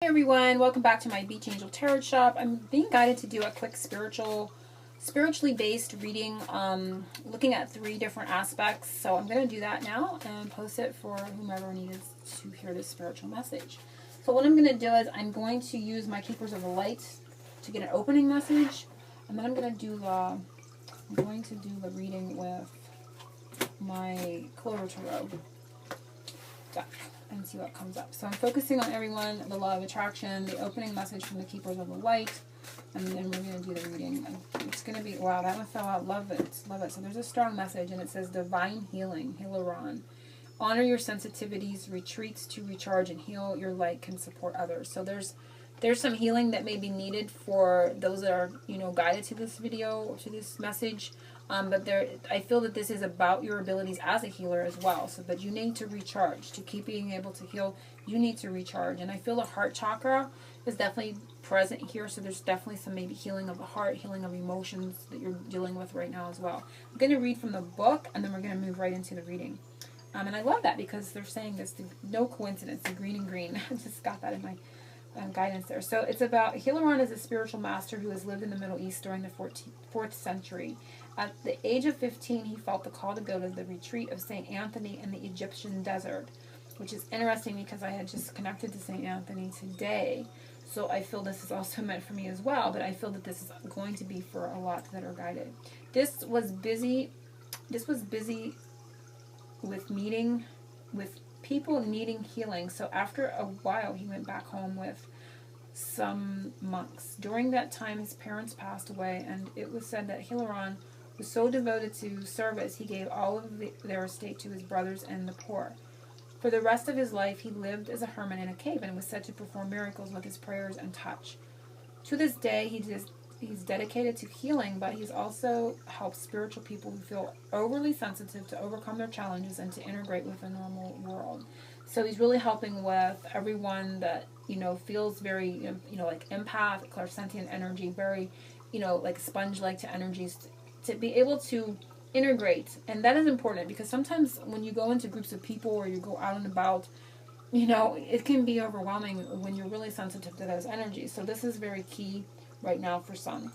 everyone, welcome back to my Beach Angel Tarot Shop. I'm being guided to do a quick spiritually based reading, looking at 3 different aspects. So I'm going to do that now and post it for whomever needs to hear this spiritual message. So what I'm going to do is I'm going to use my Keepers of the Light to get an opening message, and then I'm going to do the reading with my Clover Tarot deck and see what comes up. So I'm focusing on everyone, the law of attraction, the opening message from the Keepers of the Light, and then we're going to do the reading. It's going to be, wow, that one fell out. Love it. Love it. So there's a strong message, and it says divine healing, Hilaron. Honor your sensitivities, retreats to recharge and heal. Your light can support others. So there's some healing that may be needed for those that are, guided to this video, to this message. But I feel that this is about your abilities as a healer as well. So that you need to recharge. To keep being able to heal, you need to recharge. And I feel the heart chakra is definitely present here. So there's definitely some maybe healing of the heart, healing of emotions that you're dealing with right now as well. I'm going to read from the book, and then we're going to move right into the reading. And I love that because they're saying this, no coincidence, the green and green. I just got that in my guidance there. So it's about Hilaron is a spiritual master who has lived in the Middle East during the 4th century. At the age of 15, he felt the call to go to the retreat of St. Anthony in the Egyptian desert, which is interesting because I had just connected to St. Anthony today. So I feel this is also meant for me as well, but I feel that this is going to be for a lot that are guided. This was busy with meeting with people needing healing. So after a while, he went back home with some monks. During that time, his parents passed away, and it was said that Hilaron was so devoted to service, he gave all of their estate to his brothers and the poor. For the rest of his life, he lived as a hermit in a cave and was said to perform miracles with his prayers and touch. To this day, he's dedicated to healing, but he's also helped spiritual people who feel overly sensitive to overcome their challenges and to integrate with the normal world. So he's really helping with everyone that, feels very, like empath, clairsentient energy, very, like sponge-like to energies, to be able to integrate. And that is important because sometimes when you go into groups of people or you go out and about, it can be overwhelming when you're really sensitive to those energies. So this is very key right now for some.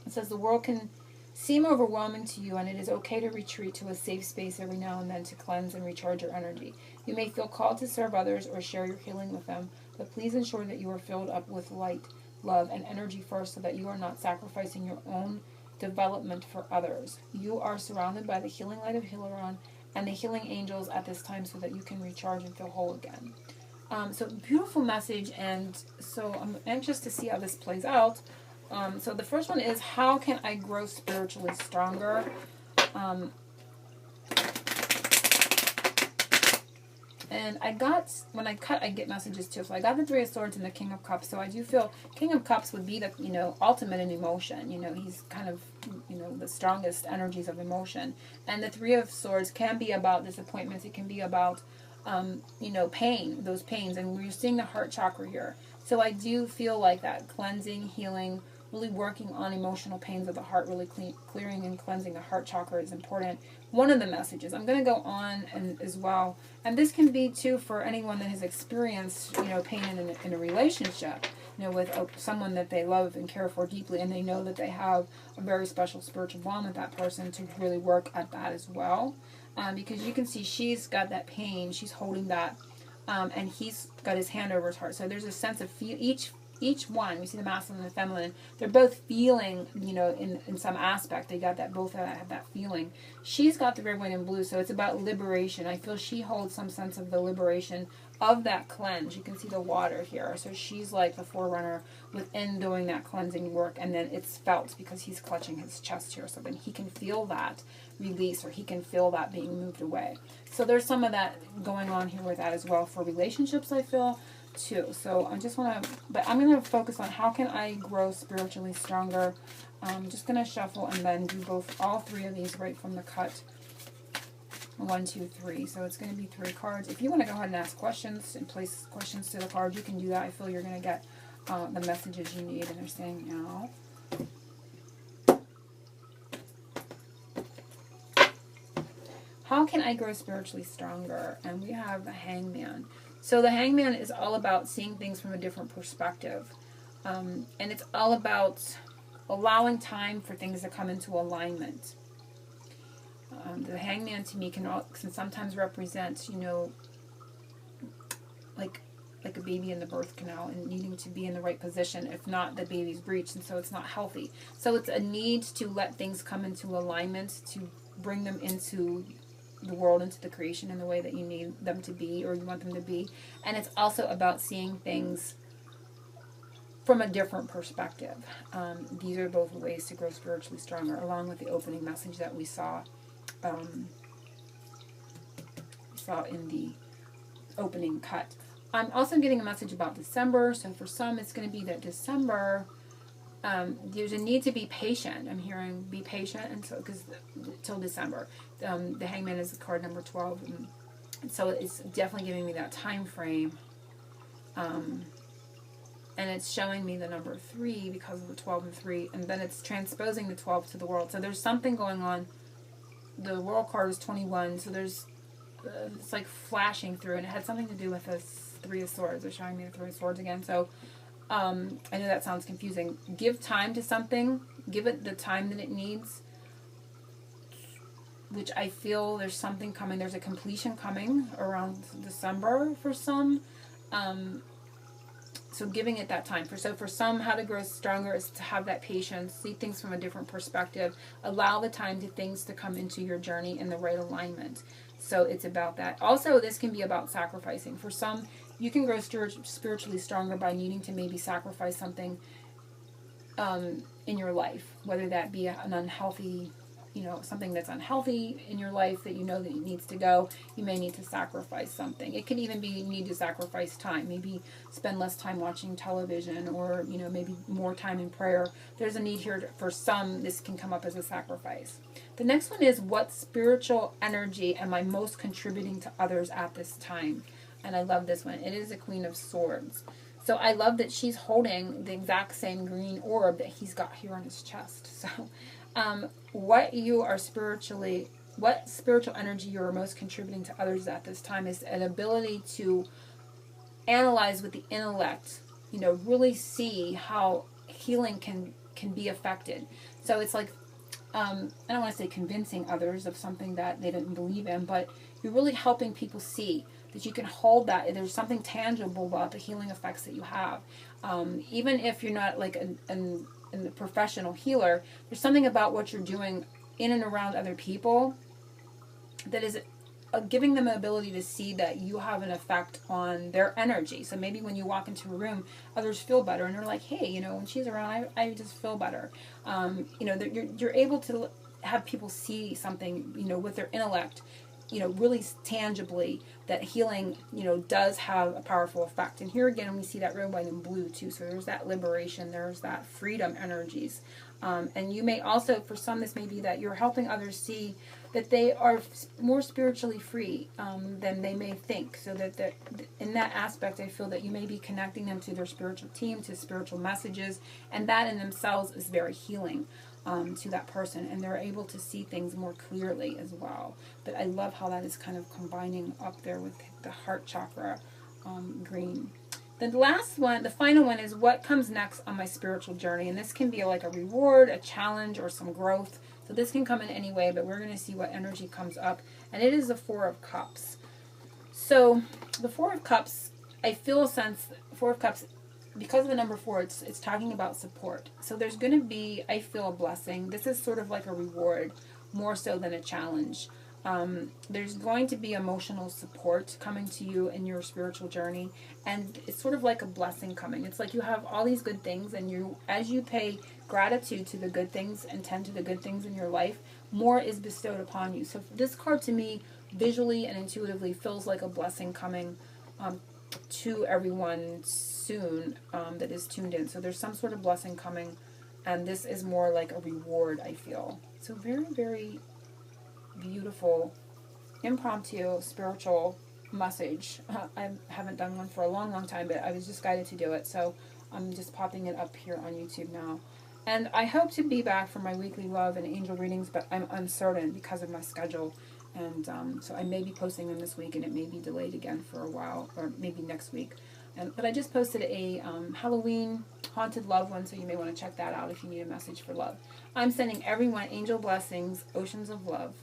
It says the world can seem overwhelming to you, and it is okay to retreat to a safe space every now and then to cleanse and recharge your energy. You may feel called to serve others or share your healing with them, but please ensure that you are filled up with light, love, and energy first so that you are not sacrificing your own development for others. You are surrounded by the healing light of Hilaron and the healing angels at this time so that you can recharge and feel whole again. So beautiful message, and so I'm anxious to see how this plays out. So the first one is, how can I grow spiritually stronger? And when I cut, I get messages too. So I got the 3 of Swords and the King of Cups. So I do feel King of Cups would be the, ultimate in emotion. He's kind of, the strongest energies of emotion. And the 3 of Swords can be about disappointments. It can be about, pain, those pains. And we're seeing the heart chakra here. So I do feel like that cleansing, healing, really working on emotional pains of the heart, really clearing and cleansing the heart chakra is important. One of the messages. I'm going to go on as well. And this can be, too, for anyone that has experienced, pain in a relationship, with someone that they love and care for deeply, and they know that they have a very special spiritual bond with that person, to really work at that as well. Because you can see she's got that pain. She's holding that. And he's got his hand over his heart. So there's a sense of each one, we see the masculine and the feminine, they're both feeling, in some aspect. They got that, both have that feeling. She's got the red, white, and blue, so it's about liberation. I feel she holds some sense of the liberation of that cleanse. You can see the water here. So she's like the forerunner within doing that cleansing work, and then it's felt because he's clutching his chest here. So then he can feel that release, or he can feel that being moved away. So there's some of that going on here with that as well for relationships, I feel, too. So I just want to, but I'm going to focus on how can I grow spiritually stronger. I'm just going to shuffle and then do all 3 of these right from the cut. 1, 2, 3. So it's going to be 3 cards. If you want to go ahead and ask questions and place questions to the card, you can do that. I feel you're going to get the messages you need, and they're saying now. How can I grow spiritually stronger? And we have the Hangman. So the Hangman is all about seeing things from a different perspective. And it's all about allowing time for things to come into alignment. The Hangman to me can sometimes represent, like a baby in the birth canal and needing to be in the right position. If not, the baby's breached, and so it's not healthy. So it's a need to let things come into alignment, to bring them into the world, into the creation in the way that you need them to be, or you want them to be. And it's also about seeing things from a different perspective. These are both ways to grow spiritually stronger, along with the opening message that we saw in the opening cut. I'm also getting a message about December. So for some, it's going to be that December, there's a need to be patient. I'm hearing be patient until December. The Hangman is card number 12. And so it's definitely giving me that time frame. And it's showing me the number 3 because of the 12 and 3. And then it's transposing the 12 to the world. So there's something going on. The world card is 21. So there's, it's like flashing through. And it had something to do with this 3 of Swords. They're showing me the 3 of Swords again. So I know that sounds confusing. Give time to something. Give it the time that it needs. Which I feel there's something coming. There's a completion coming around December for some. So giving it that time. For some, how to grow stronger is to have that patience. See things from a different perspective. Allow the time to things to come into your journey in the right alignment. So it's about that. Also, this can be about sacrificing. For some, you can grow spiritually stronger by needing to maybe sacrifice something in your life, whether that be an unhealthy, something that's unhealthy in your life that that it needs to go. You may need to sacrifice something. It could even be you need to sacrifice time. Maybe spend less time watching television, or maybe more time in prayer. There's a need here for some. This can come up as a sacrifice. The next one is, what spiritual energy am I most contributing to others at this time? And I love this one. It is the Queen of Swords. So I love that she's holding the exact same green orb that he's got here on his chest. So what spiritual energy you are most contributing to others at this time is an ability to analyze with the intellect, really see how healing can be affected. So it's like, I don't want to say convincing others of something that they didn't believe in, but you're really helping people see that you can hold that. There's something tangible about the healing effects that you have. Even if you're not like a professional healer, there's something about what you're doing in and around other people that is giving them an ability to see that you have an effect on their energy. So maybe when you walk into a room, others feel better, and they're like, hey, when she's around, I just feel better. You're able to have people see something, with their intellect, really tangibly, that healing, does have a powerful effect. And here again, we see that red, white, and blue too. So there's that liberation, there's that freedom energies. And you may also, for some, this may be that you're helping others see that they are more spiritually free than they may think. So that in that aspect, I feel that you may be connecting them to their spiritual team, to spiritual messages, and that in themselves is very healing to that person, and they're able to see things more clearly as well. But I love how that is kind of combining up there with the heart chakra green. The last one, the final one, is what comes next on my spiritual journey. And this can be like a reward, a challenge, or some growth. So this can come in any way, but we're going to see what energy comes up. And it is the Four of Cups. So the Four of Cups, I feel a sense, Four of Cups, because of the number 4, it's talking about support. So there's going to be, I feel, a blessing. This is sort of like a reward, more so than a challenge. There's going to be emotional support coming to you in your spiritual journey, and it's sort of like a blessing coming. It's like you have all these good things, and as you pay gratitude to the good things and tend to the good things in your life, more is bestowed upon you. So this card to me, visually and intuitively, feels like a blessing coming to everyone soon that is tuned in. So there's some sort of blessing coming, and this is more like a reward, I feel. So very, very beautiful, impromptu, spiritual message. I haven't done one for a long, long time, but I was just guided to do it. So I'm just popping it up here on YouTube now. And I hope to be back for my weekly love and angel readings, but I'm uncertain because of my schedule And so I may be posting them this week, and it may be delayed again for a while, or maybe next week. But I just posted a Halloween haunted love one, so you may want to check that out if you need a message for love. I'm sending everyone angel blessings, oceans of love.